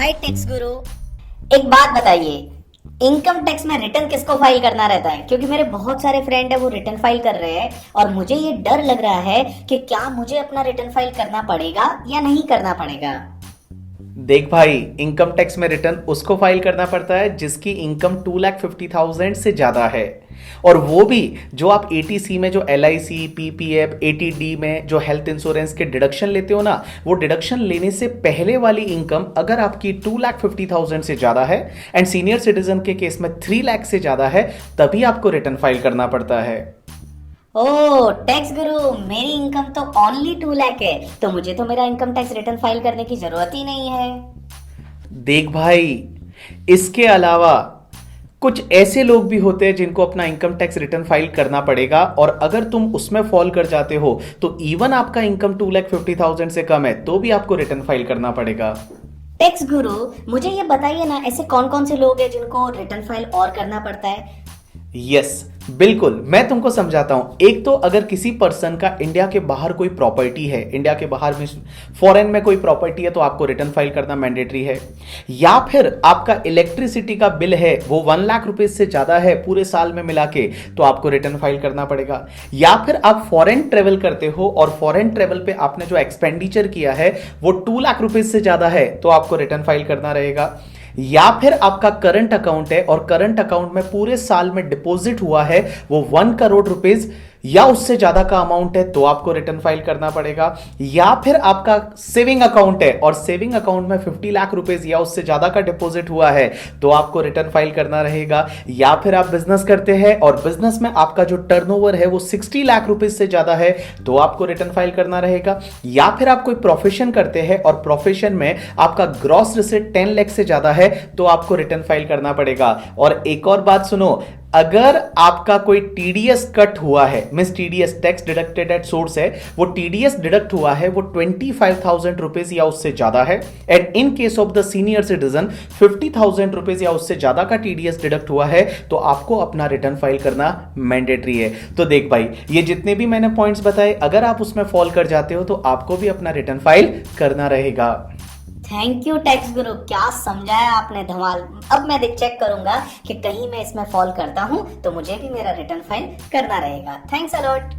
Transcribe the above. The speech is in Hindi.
हाय टैक्स गुरु। एक बात बताइए, इनकम टैक्स में रिटर्न किसको फाइल करना रहता है? क्योंकि मेरे बहुत सारे फ्रेंड है वो रिटर्न फाइल कर रहे हैं और मुझे ये डर लग रहा है कि क्या मुझे अपना रिटर्न फाइल करना पड़ेगा या नहीं करना पड़ेगा। देख भाई, इनकम टैक्स में रिटर्न उसको फाइल करना पड़ता है जिसकी इनकम 2,50,000 से ज्यादा है, और वो भी जो आप एटीसी में जो एलआईसी, पीपीएफ, एटीडी में जो हेल्थ इंश्योरेंस के डिडक्शन लेते हो ना, वो डिडक्शन लेने से पहले वाली इनकम अगर आपकी 2,50,000 से ज्यादा है एंड सीनियर सिटीजन के केस में 3 लाख से ज्यादा है, तभी आपको रिटर्न फाइल करना पड़ता है। ओ टैक्स गुरु, मेरी इनकम तो ओनली 2 लाख है, तो मुझे तो मेरा इनकम टैक्स रिटर्न फाइल करने की जरूरत ही नहीं है। देख भाई, इसके अलावा कुछ ऐसे लोग भी होते हैं जिनको अपना इनकम टैक्स रिटर्न फाइल करना पड़ेगा, और अगर तुम उसमें फॉल कर जाते हो तो इवन आपका इनकम 2,50,000 से कम है तो भी आपको रिटर्न फाइल करना पड़ेगा। टैक्स गुरु, मुझे ये बताइए ना, ऐसे कौन कौन से लोग हैं जिनको रिटर्न फाइल और करना पड़ता है? यस, बिल्कुल, मैं तुमको समझाता हूं। एक तो अगर किसी पर्सन का इंडिया के बाहर कोई प्रॉपर्टी है, इंडिया के बाहर में फॉरेन में कोई प्रॉपर्टी है, तो आपको रिटर्न फाइल करना मैंडेटरी है। या फिर आपका इलेक्ट्रिसिटी का बिल है वो 1 लाख रुपए से ज्यादा है पूरे साल में मिला के, तो आपको रिटर्न फाइल करना पड़ेगा। या फिर आप फॉरेन ट्रेवल करते हो और फॉरेन ट्रेवल पे आपने जो एक्सपेंडिचर किया है वो 2 लाख रुपए से ज्यादा है, तो आपको रिटर्न फाइल करना रहेगा। या फिर आपका करंट अकाउंट है और करंट अकाउंट में पूरे साल में डिपॉजिट हुआ है वो 1 करोड़ रुपीज या उससे ज्यादा का अमाउंट है, तो आपको रिटर्न फाइल करना पड़ेगा। या फिर आपका सेविंग अकाउंट है और सेविंग अकाउंट में 50 लाख रुपीज या उससे ज्यादा का डिपॉजिट हुआ है, तो आपको रिटर्न फाइल करना रहेगा। या फिर आप बिजनेस करते हैं और बिजनेस में आपका जो टर्नओवर है वो 60 लाख रुपीज से ज्यादा है, तो आपको रिटर्न फाइल करना रहेगा। या फिर आप कोई प्रोफेशन करते हैं और प्रोफेशन में आपका ग्रॉस रिसीट 10 लाख से ज्यादा है, तो आपको रिटर्न फाइल करना पड़ेगा। और एक और बात सुनो, अगर आपका कोई टीडीएस कट हुआ है, means TDS tax deducted at source है, वो टीडीएस डिडक्ट हुआ है वो 25,000 रुपीज या उससे ज्यादा है, and in case of the senior citizen 50,000 rupees या उससे ज्यादा का टीडीएस डिडक्ट हुआ है, तो आपको अपना रिटर्न फाइल करना मैंडेटरी है। तो देख भाई, ये जितने भी मैंने पॉइंट्स बताए, अगर आप उसमें फॉल कर जाते हो तो आपको भी अपना रिटर्न फाइल करना रहेगा। थैंक यू टैक्स गुरु, क्या समझाया आपने, धमाल। अब मैं चेक करूंगा कि कहीं मैं इसमें फॉल करता हूं तो मुझे भी मेरा रिटर्न फाइल करना रहेगा। Thanks a lot.